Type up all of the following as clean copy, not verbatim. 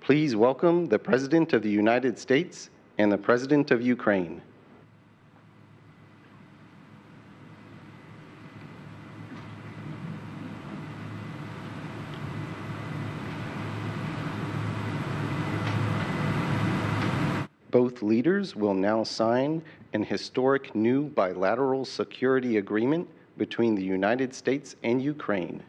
Please welcome the President of the United States and the President of Ukraine. Both leaders will now sign an historic new bilateral security agreement between the United States and Ukraine.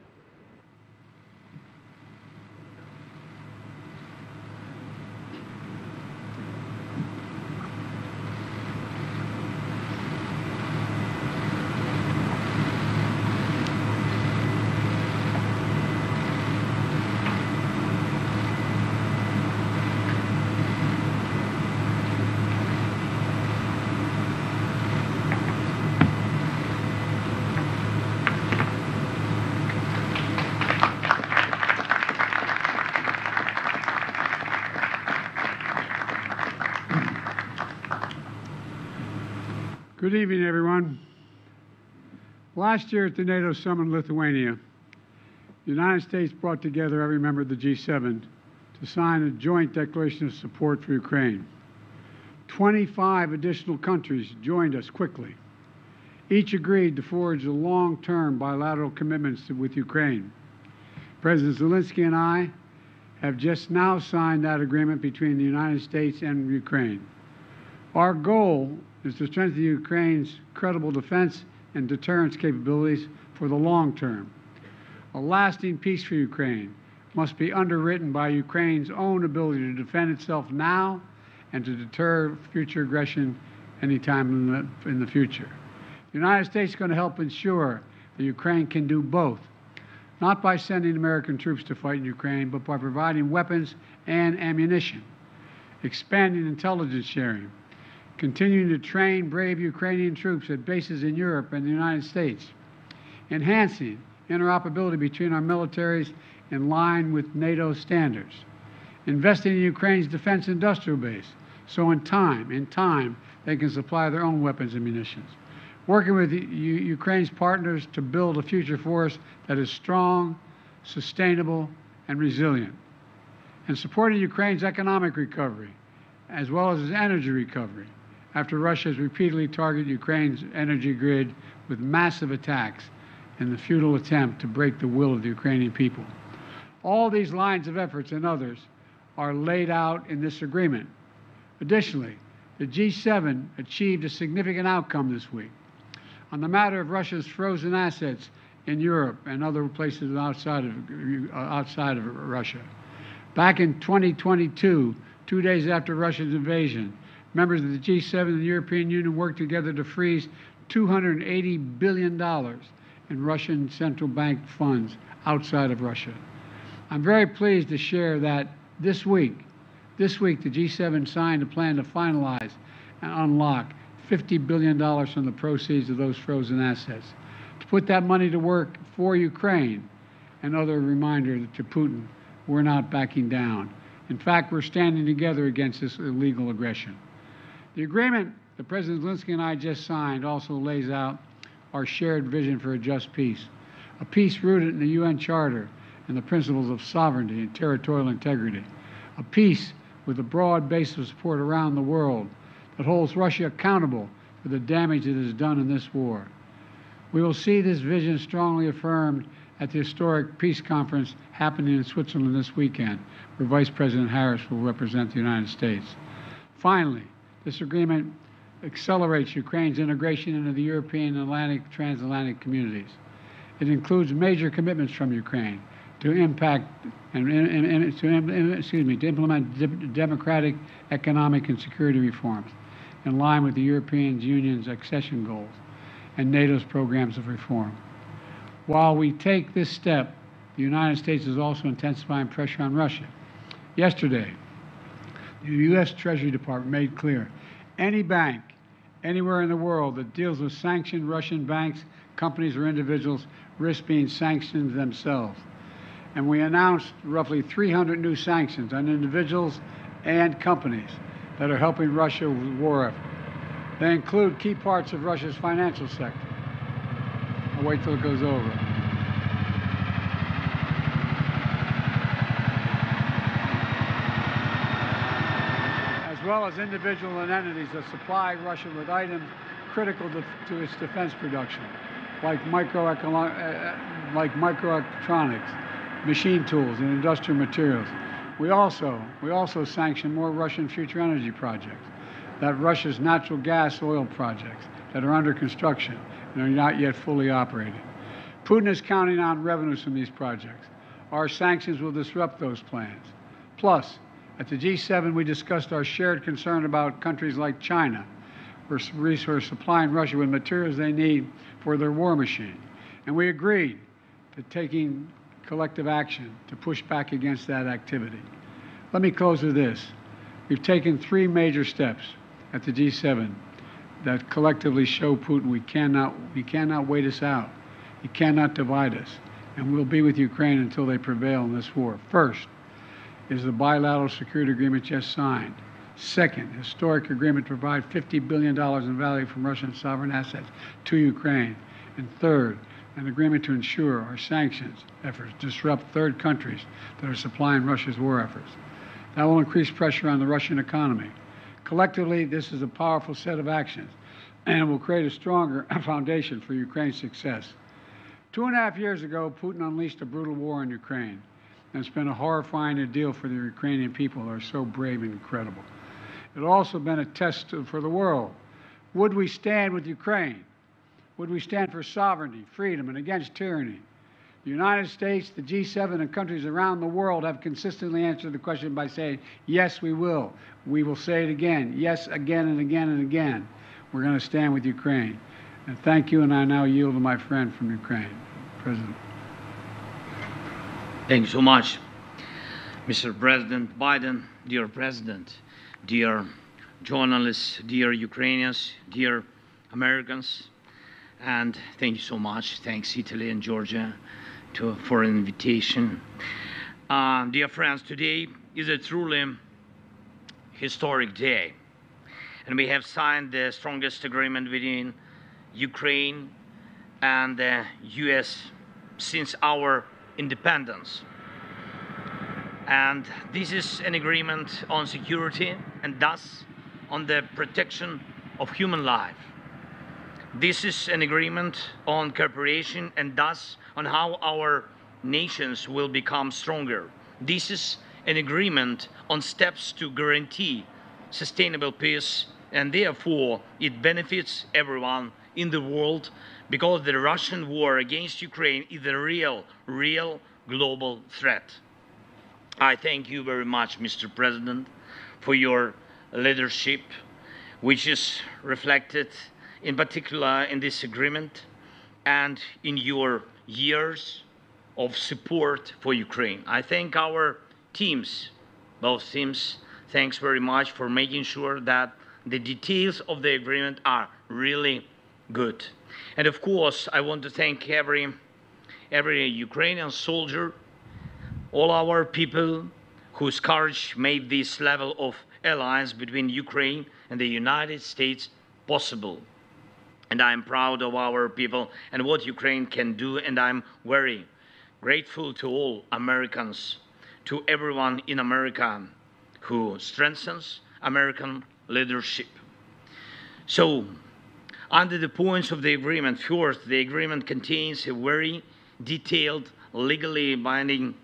Good evening, everyone. Last year at the NATO summit in Lithuania, the United States brought together every member of the G7 to sign a joint declaration of support for Ukraine. 25 additional countries joined us quickly. Each agreed to forge a long-term bilateral commitments with Ukraine. President Zelenskyyy and I have just now signed that agreement between the United States and Ukraine. Our goal is to strengthen Ukraine's credible defense and deterrence capabilities for the long term. A lasting peace for Ukraine must be underwritten by Ukraine's own ability to defend itself now and to deter future aggression anytime in the future. The United States is going to help ensure that Ukraine can do both, not by sending American troops to fight in Ukraine, but by providing weapons and ammunition, expanding intelligence sharing, continuing to train brave Ukrainian troops at bases in Europe and the United States, enhancing interoperability between our militaries in line with NATO standards, investing in Ukraine's defense industrial base so in time they can supply their own weapons and munitions, working with Ukraine's partners to build a future force that is strong, sustainable, and resilient, and supporting Ukraine's economic recovery as well as its energy recovery after Russia has repeatedly targeted Ukraine's energy grid with massive attacks in the futile attempt to break the will of the Ukrainian people. All these lines of efforts and others are laid out in this agreement. Additionally, the G7 achieved a significant outcome this week on the matter of Russia's frozen assets in Europe and other places outside of Russia. Back in 2022, 2 days after Russia's invasion, members of the G7 and the European Union worked together to freeze $280 billion in Russian central bank funds outside of Russia. I'm very pleased to share that this week, the G7 signed a plan to finalize and unlock $50 billion from the proceeds of those frozen assets, to put that money to work for Ukraine. Another reminder to Putin, we're not backing down. In fact, we're standing together against this illegal aggression. The agreement that President Zelenskyyy and I just signed also lays out our shared vision for a just peace, a peace rooted in the UN Charter and the principles of sovereignty and territorial integrity, a peace with a broad base of support around the world that holds Russia accountable for the damage it has done in this war. We will see this vision strongly affirmed at the historic peace conference happening in Switzerland this weekend, where Vice President Harris will represent the United States. Finally, this agreement accelerates Ukraine's integration into the European and transatlantic communities. It includes major commitments from Ukraine to implement democratic, economic, and security reforms in line with the European Union's accession goals and NATO's programs of reform. While we take this step, the United States is also intensifying pressure on Russia. Yesterday, the U.S. Treasury Department made clear any bank anywhere in the world that deals with sanctioned Russian banks, companies, or individuals risk being sanctioned themselves. And we announced roughly 300 new sanctions on individuals and companies that are helping Russia with the war effort. They include key parts of Russia's financial sector. I'll wait till it goes over. well as individuals and entities that supply Russia with items critical to its defense production, like microelectronics, machine tools, and industrial materials. We also sanction more Russian future energy projects, that Russia's natural gas oil projects that are under construction and are not yet fully operating. Putin is counting on revenues from these projects. Our sanctions will disrupt those plans. Plus, at the G7, we discussed our shared concern about countries like China, who are supplying Russia with materials they need for their war machine. And we agreed to taking collective action to push back against that activity. Let me close with this. We've taken 3 major steps at the G7 that collectively show Putin he cannot wait us out. He cannot divide us. And we'll be with Ukraine until they prevail in this war. First is the bilateral security agreement just signed. Second, historic agreement to provide $50 billion in value from Russian sovereign assets to Ukraine. And third, an agreement to ensure our sanctions efforts disrupt third countries that are supplying Russia's war efforts. That will increase pressure on the Russian economy. Collectively, this is a powerful set of actions, and it will create a stronger foundation for Ukraine's success. 2.5 years ago, Putin unleashed a brutal war in Ukraine, and it's been a horrifying ordeal for the Ukrainian people who are so brave and incredible. It's also been a test for the world. Would we stand with Ukraine? Would we stand for sovereignty, freedom, and against tyranny? The United States, the G7, and countries around the world have consistently answered the question by saying, yes, we will. We will say it again. Yes, again and again and again. We're going to stand with Ukraine. And thank you, and I now yield to my friend from Ukraine, President. Thank you so much, Mr. President Biden, dear President, dear journalists, dear Ukrainians, dear Americans. And thank you so much. Thanks, Italy and Georgia, for an invitation. Dear friends, today is a truly historic day. And we have signed the strongest agreement between Ukraine and the U.S. since our independence. And this is an agreement on security and thus on the protection of human life. This is an agreement on cooperation and thus on how our nations will become stronger. This is an agreement on steps to guarantee sustainable peace, and therefore it benefits everyone in the world because the Russian war against Ukraine is a real global threat. I thank you very much, Mr. President, for your leadership, which is reflected in particular in this agreement and in your years of support for Ukraine. I thank our teams, both teams, thanks very much for making sure that the details of the agreement are really good. And of course, I want to thank every Ukrainian soldier, all our people whose courage made this level of alliance between Ukraine and the United States possible. And I'm proud of our people and what Ukraine can do, and I'm very grateful to all Americans, to everyone in America who strengthens American leadership. So, under the points of the agreement, first, the agreement contains a very detailed, legally binding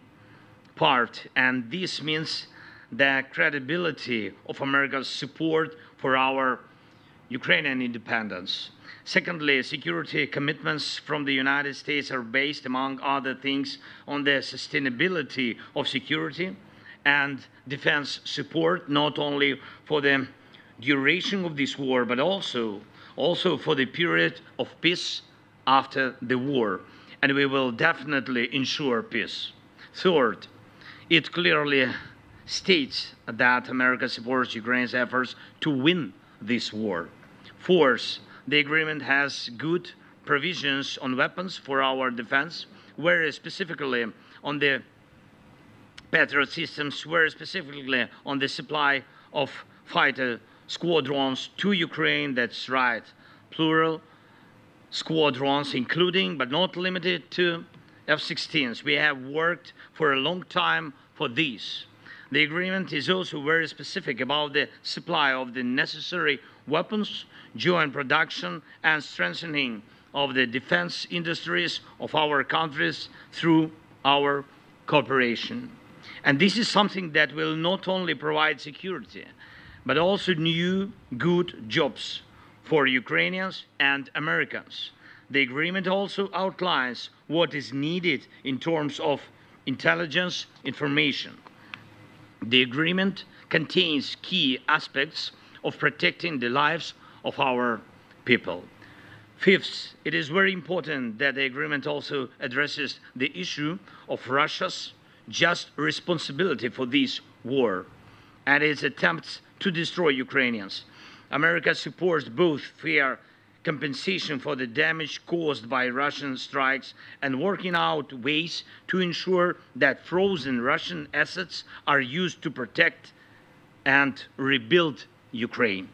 part, and this means the credibility of America's support for our Ukrainian independence. Secondly, security commitments from the United States are based, among other things, on the sustainability of security and defense support, not only for the duration of this war, but also for the period of peace after the war. And we will definitely ensure peace. Third, it clearly states that America supports Ukraine's efforts to win this war. Fourth, the agreement has good provisions on weapons for our defense, whereas specifically on the Patriot systems, whereas specifically on the supply of fighter squadrons to Ukraine. That's right, plural squadrons, including but not limited to F-16s. We have worked for a long time for this. The agreement is also very specific about the supply of the necessary weapons, joint production, and strengthening of the defense industries of our countries through our cooperation. And this is something that will not only provide security, but also new good jobs for Ukrainians and Americans. The agreement also outlines what is needed in terms of intelligence information. The agreement contains key aspects of protecting the lives of our people. Fifth, it is very important that the agreement also addresses the issue of Russia's just responsibility for this war and its attempts to destroy Ukrainians. America supports both fair compensation for the damage caused by Russian strikes and working out ways to ensure that frozen Russian assets are used to protect and rebuild Ukraine.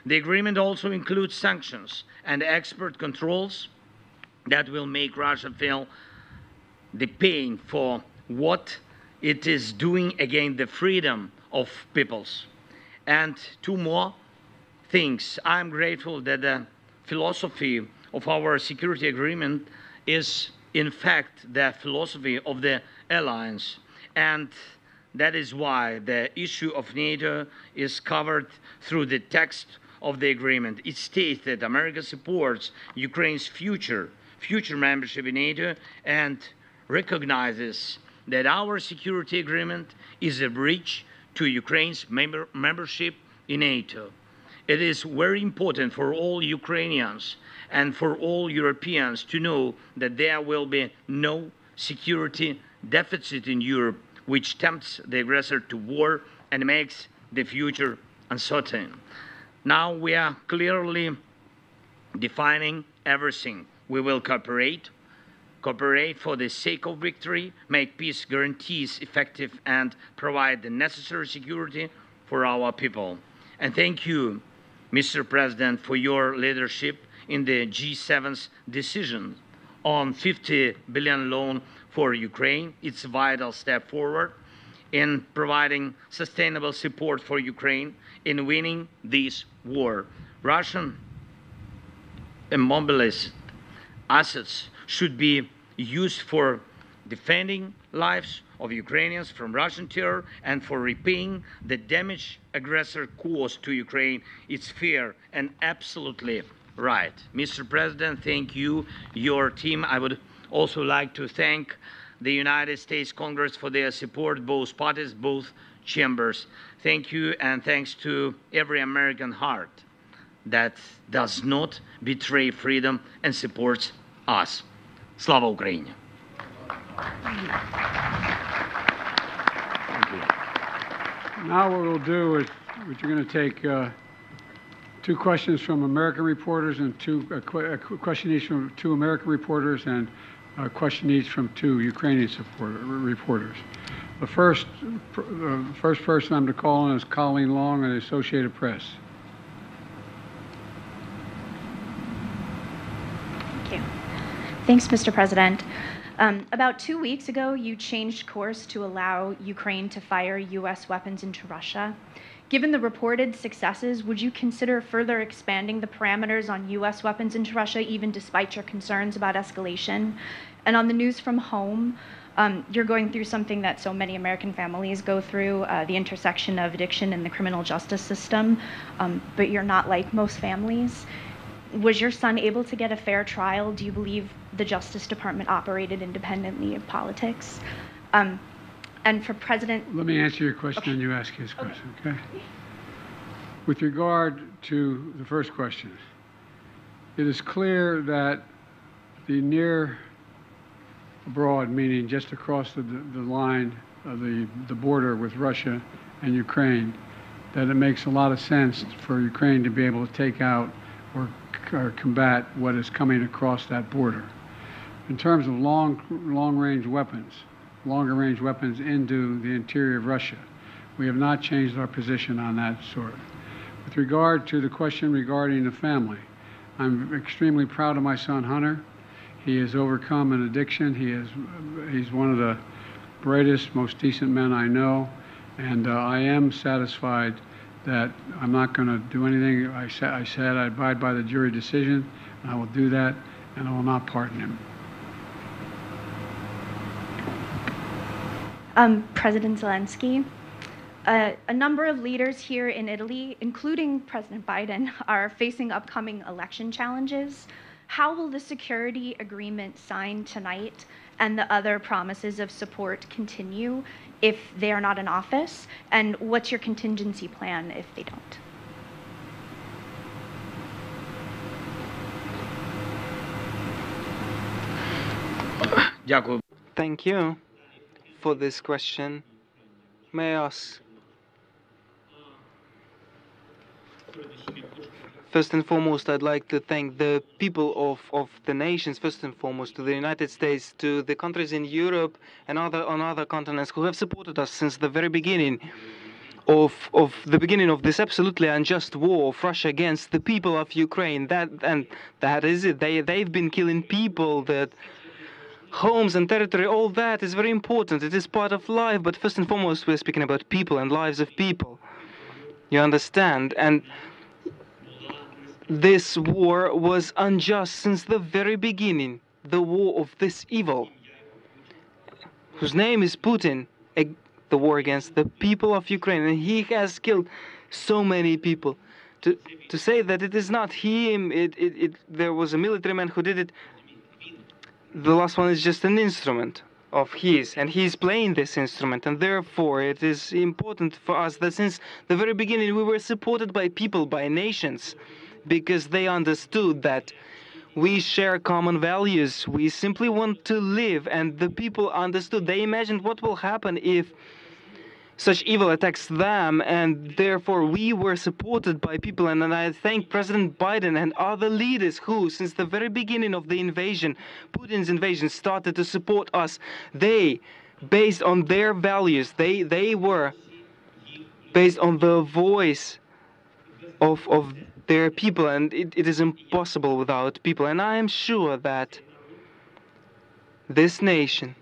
The agreement also includes sanctions and export controls that will make Russia feel the pain for what it is doing against the freedom of peoples. And two more things. I'm grateful that the philosophy of our security agreement is, in fact, the philosophy of the alliance. And that is why the issue of NATO is covered through the text of the agreement. It states that America supports Ukraine's future membership in NATO and recognizes that our security agreement is a bridge to Ukraine's membership in NATO. It is very important for all Ukrainians and for all Europeans to know that there will be no security deficit in Europe, which tempts the aggressor to war and makes the future uncertain. Now we are clearly defining everything. We will cooperate for the sake of victory, make peace guarantees effective, and provide the necessary security for our people. And thank you, Mr. President, for your leadership in the G7's decision on $50 billion loan for Ukraine. It's a vital step forward in providing sustainable support for Ukraine in winning this war. Russian immobilized assets should be used for defending lives of Ukrainians from Russian terror and for repaying the damage aggressor caused to Ukraine. It's fair and absolutely right. Mr. President, thank you, your team. I would also like to thank the United States Congress for their support, both parties, both chambers. Thank you, and thanks to every American heart that does not betray freedom and supports us. Slava Ukraini! Now what we'll do is we're going to take two questions from American reporters and a question each from two American reporters and a question each from two Ukrainian reporters. The first person I'm to call on is Colleen Long of the Associated Press. Thank you. Thanks, Mr. President. About 2 weeks ago, you changed course to allow Ukraine to fire U.S. weapons into Russia. Given the reported successes, would you consider further expanding the parameters on U.S. weapons into Russia, even despite your concerns about escalation? And on the news from home, you're going through something that so many American families go through, the intersection of addiction and the criminal justice system, but you're not like most families. Was your son able to get a fair trial? Do you believe the Justice Department operated independently of politics? And for President... Let me answer your question and you ask his question, okay? With regard to the first question, it is clear that the near abroad, meaning just across the line of the border with Russia and Ukraine, that it makes a lot of sense for Ukraine to be able to take out or combat what is coming across that border. In terms of long-range weapons, longer-range weapons into the interior of Russia, we have not changed our position on that sort. With regard to the question regarding the family, I'm extremely proud of my son Hunter. He has overcome an addiction. He's one of the brightest, most decent men I know. And I am satisfied that I'm not going to do anything. I said I abide by the jury decision, and I will do that, and I will not pardon him. President Zelenskyy, a number of leaders here in Italy, including President Biden, are facing upcoming election challenges. How will the security agreement signed tonight and the other promises of support continue if they are not in office? And what's your contingency plan if they don't? Дякую. Thank you for this question. May I ask? First and foremost, I'd like to thank the people of the nations, first and foremost, to the United States, to the countries in Europe and on other continents who have supported us since the very beginning of this absolutely unjust war of Russia against the people of Ukraine. That is it. They've been killing people, that homes and territory, all that is very important. It is part of life, but first and foremost, we're speaking about people and lives of people. You understand? And this war was unjust since the very beginning. The war of this evil, whose name is Putin, the war against the people of Ukraine. And he has killed so many people. To say that it is not him, there was a military man who did it. The last one is just an instrument of his, and he's playing this instrument, and therefore it is important for us that since the very beginning we were supported by people, by nations, because they understood that we share common values. We simply want to live, and the people understood. They imagined what will happen if such evil attacks them, and therefore we were supported by people. And I thank President Biden and other leaders who, since the very beginning of the invasion, Putin's invasion, started to support us. They, based on their values, they were based on the voice of their people, and it is impossible without people. And I am sure that this nation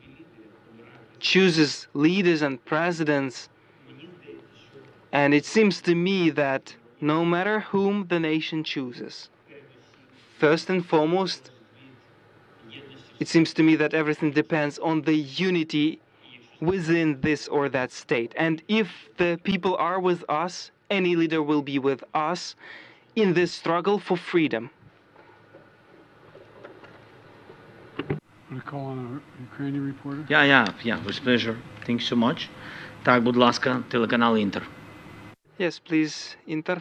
chooses leaders and presidents, and it seems to me that no matter whom the nation chooses, first and foremost, it seems to me that everything depends on the unity within this or that state. And if the people are with us, any leader will be with us in this struggle for freedom. Want to call on a Ukrainian reporter? Yeah, with pleasure. Thank you so much. Так, будь ласка, телеканал Інтер. Yes, please, Inter.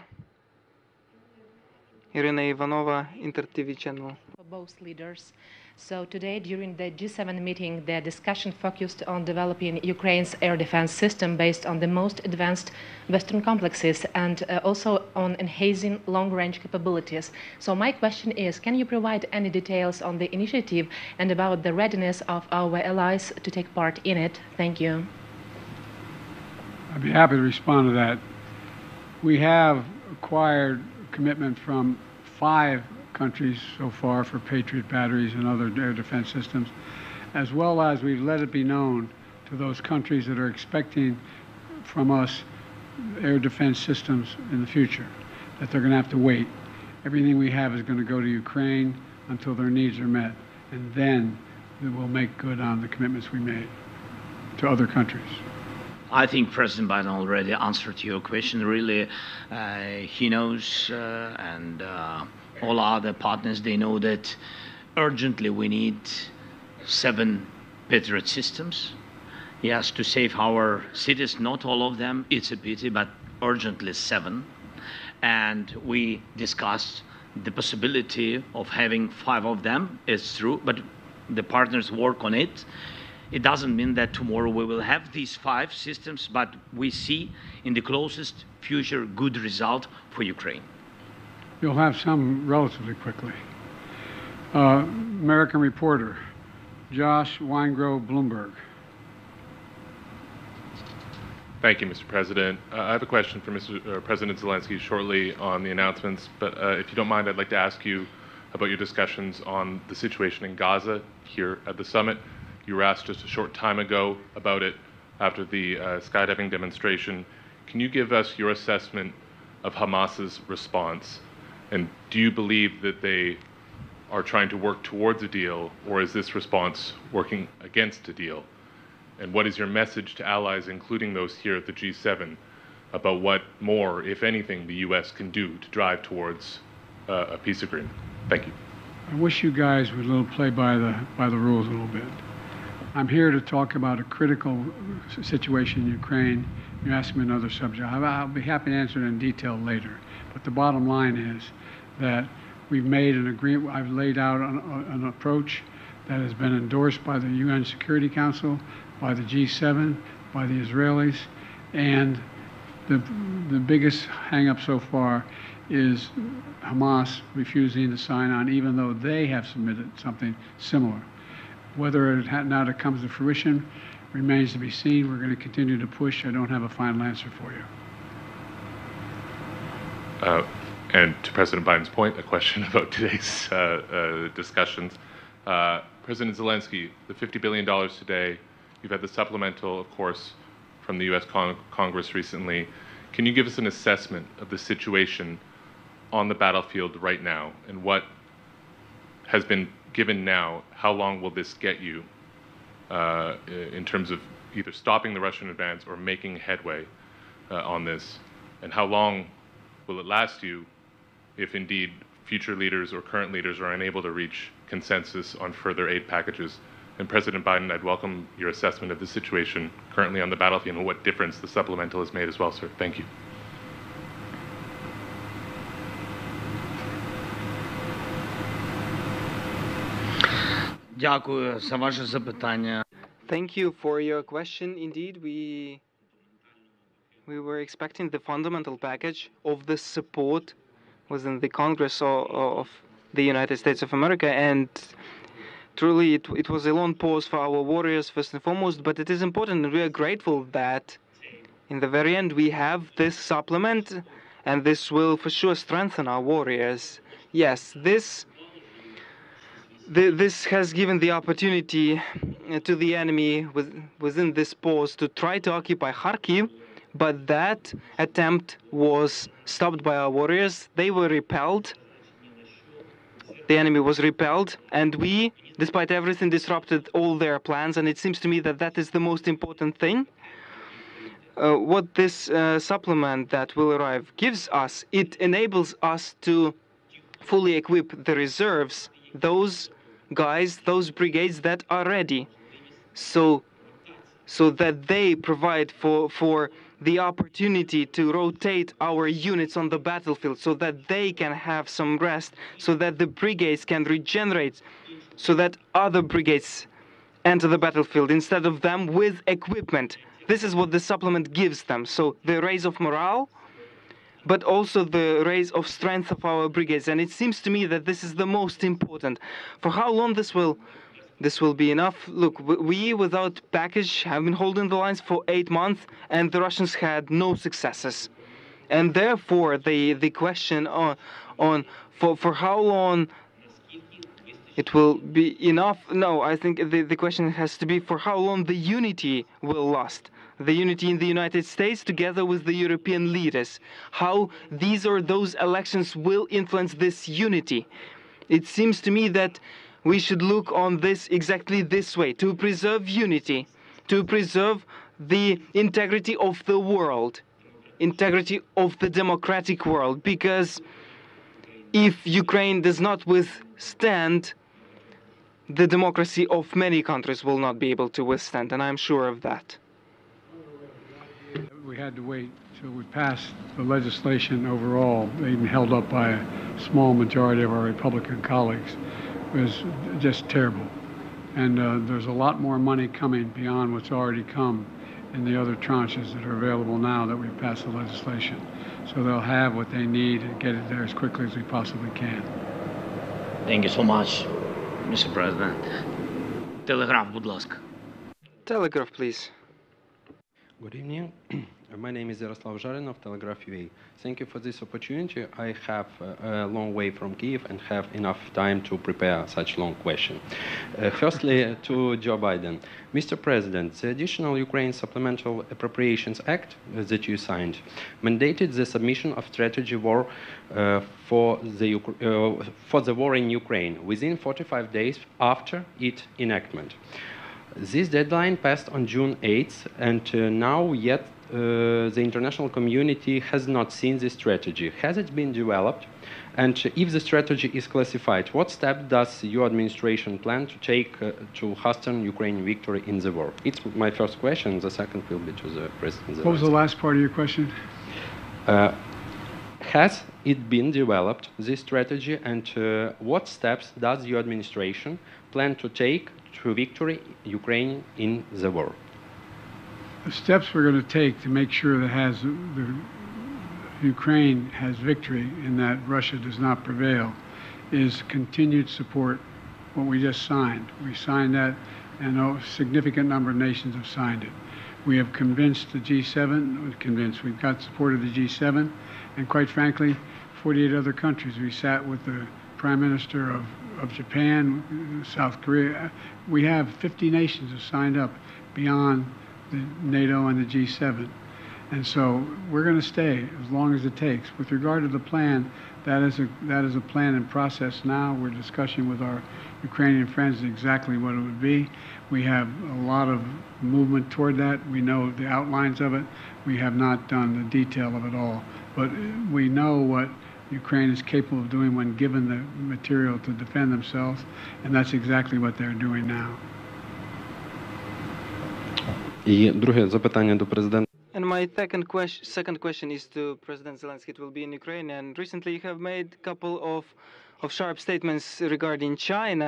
Irina Ivanova, Inter TV channel. For both leaders. So today, during the G7 meeting, the discussion focused on developing Ukraine's air defense system based on the most advanced Western complexes and also on enhancing long-range capabilities. So my question is, can you provide any details on the initiative and about the readiness of our allies to take part in it? Thank you. I'd be happy to respond to that. We have acquired commitment from 5 countries so far for Patriot batteries and other air defense systems, as well as we've let it be known to those countries that are expecting from us air defense systems in the future that they're going to have to wait. Everything we have is going to go to Ukraine until their needs are met, and then we will make good on the commitments we made to other countries. I think President Biden already answered your question. Really, he knows, and all other partners, they know that urgently we need 7 Patriot systems. Yes, to save our cities, not all of them, it's a pity, but urgently 7. And we discussed the possibility of having 5 of them. It's true, but the partners work on it. It doesn't mean that tomorrow we will have these 5 systems, but we see in the closest future good result for Ukraine. You'll have some relatively quickly. American reporter, Josh Weingrove, Bloomberg. Thank you, Mr. President. I have a question for President Zelenskyy shortly on the announcements, but if you don't mind, I'd like to ask you about your discussions on the situation in Gaza here at the summit. You were asked just a short time ago about it. after the skydiving demonstration. Can you give us your assessment of Hamas's response? And do you believe that they are trying to work towards a deal, or is this response working against a deal? And what is your message to allies, including those here at the G7, about what more, if anything, the U.S. can do to drive towards a peace agreement? Thank you. I wish you guys would play by the rules a little bit. I'm here to talk about a critical situation in Ukraine. You asked me another subject. I'll be happy to answer it in detail later. But the bottom line is that we've made an agreement. I've laid out an approach that has been endorsed by the UN Security Council, by the G7, by the Israelis, and the biggest hang-up so far is Hamas refusing to sign on, even though they have submitted something similar. Whether it now comes to fruition remains to be seen. We're going to continue to push. I don't have a final answer for you. And to President Biden's point, a question about today's discussions. President Zelenskyyy, the $50 billion today, you've had the supplemental, of course, from the U.S. Congress recently. Can you give us an assessment of the situation on the battlefield right now, and what has been given now? How long will this get you in terms of either stopping the Russian advance or making headway on this? And how long will it last you if indeed future leaders or current leaders are unable to reach consensus on further aid packages? And President Biden, I'd welcome your assessment of the situation currently on the battlefield and what difference the supplemental has made as well, sir. Thank you. Дякую за ваше запитання. Thank you for your question. Indeed, we were expecting the fundamental package of the support within the Congress of the United States of America, and truly it was a long pause for our warriors first and foremost, but it is important, and we are grateful that in the very end we have this supplement, and this will for sure strengthen our warriors. Yes, this has given the opportunity to the enemy within this pause to try to occupy Kharkiv, but that attempt was stopped by our warriors. They were repelled. The enemy was repelled, and we, despite everything, disrupted all their plans, and it seems to me that that is the most important thing. What this supplement that will arrive gives us, it enables us to fully equip the reserves, those guys, those brigades that are ready, so that they provide for the opportunity to rotate our units on the battlefield, so that they can have some rest, so that the brigades can regenerate, so that other brigades enter the battlefield instead of them with equipment. This is what the supplement gives them. So the raise of morale, but also the raise of strength of our brigades. And it seems to me that this is the most important. For how long this will be enough? Look, we without package have been holding the lines for 8 months, and the Russians had no successes. And therefore, the question for how long it will be enough? No, I think the question has to be for how long the unity will last. The unity in the United States together with the European leaders. How these or those elections will influence this unity. It seems to me that we should look on this exactly this way, to preserve unity, to preserve the integrity of the world, integrity of the democratic world, because if Ukraine does not withstand, the democracy of many countries will not be able to withstand, and I'm sure of that. We had to wait till we passed the legislation overall, even held up by a small majority of our Republican colleagues. It was just terrible. And there's a lot more money coming beyond what's already come in the other tranches that are available now that we've passed the legislation. So they'll have what they need and get it there as quickly as we possibly can. Thank you so much, Mr. President. Telegraph, будь ласка. Telegraph, please. Good evening. My name is Yaroslav Zharin of Telegraph UA. Thank you for this opportunity. I have a long way from Kiev and have enough time to prepare such long question. Firstly, to Joe Biden. Mr. President, the additional Ukraine Supplemental Appropriations Act that you signed mandated the submission of strategy war for the war in Ukraine within 45 days after its enactment. This deadline passed on June 8th, and now yet the international community has not seen this strategy. Has it been developed? And if the strategy is classified, what step does your administration plan to take to hasten Ukraine victory in the war? It's my first question. The second will be to the President. What was the last part of your question? Has it been developed, this strategy, and what steps does your administration plan to take to victory Ukraine in the war? The steps we're going to take to make sure that Ukraine has victory and that Russia does not prevail is continued support, what we just signed. We signed that, and a significant number of nations have signed it. We have convinced the G7, we've got support of the G7, and quite frankly, 48 other countries. We sat with the Prime Minister of Japan, South Korea. We have 50 nations have signed up beyond the NATO and the G7. And so we're going to stay as long as it takes. With regard to the plan, that is a plan in process now. We're discussing with our Ukrainian friends exactly what it would be. We have a lot of movement toward that. We know the outlines of it. We have not done the detail of it all. But we know what Ukraine is capable of doing when given the material to defend themselves, and that's exactly what they're doing now. І друге запитання до президента. And my second question is to President Zelenskyy. It will be in Ukraine. And recently you have made a couple of sharp statements regarding China,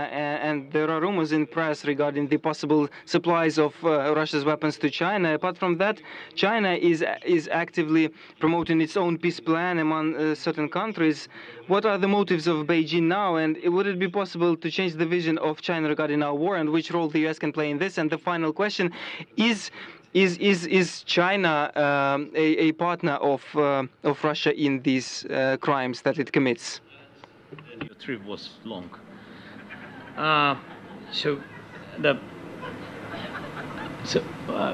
and there are rumors in press regarding the possible supplies of Russia's weapons to China. Apart from that, China is actively promoting its own peace plan among certain countries. What are the motives of Beijing now, and would it be possible to change the vision of China regarding our war, and which role the US can play in this? And the final question is China a partner of Russia in these crimes that it commits? Your trip was long.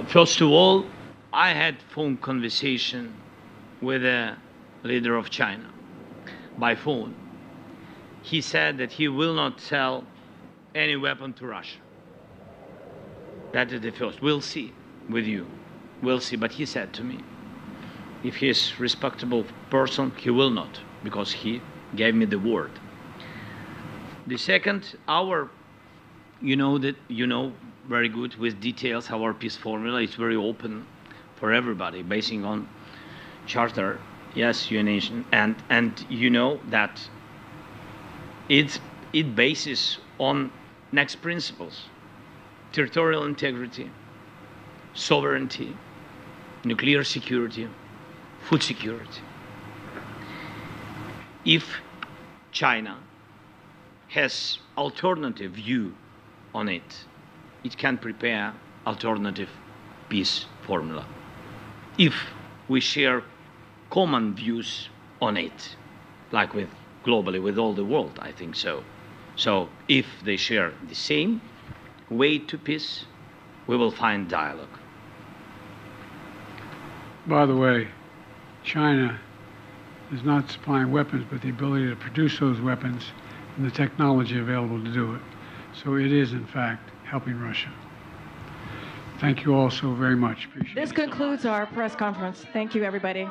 First of all, I had phone conversation with the leader of China by phone. He said that he will not sell any weapon to Russia. That is the first. We'll see with you. We'll see. But he said to me, if he is a respectable person, he will not, because he gave me the word. The second, you know very good with details our peace formula is very open for everybody, basing on charter, yes, UN nation, and you know that it bases on next principles: territorial integrity, sovereignty, nuclear security, food security. If China has alternative view on it, it can prepare alternative peace formula. If we share common views on it, like with globally with all the world, I think so. So if they share the same way to peace, we will find dialogue. By the way, China is not supplying weapons, but the ability to produce those weapons and the technology available to do it. So it is, in fact, helping Russia. Thank you all so very much. Appreciate it. This concludes our press conference. Thank you, everybody.